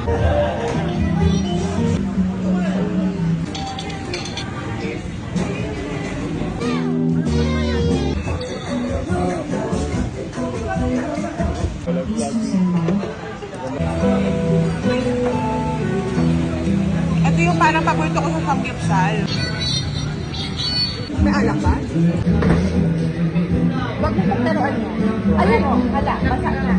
Ito yung parang paborito ko sa samgyupsal. May alak ba? Huwag mo paglaruan mo. Alam mo, hala, basa na.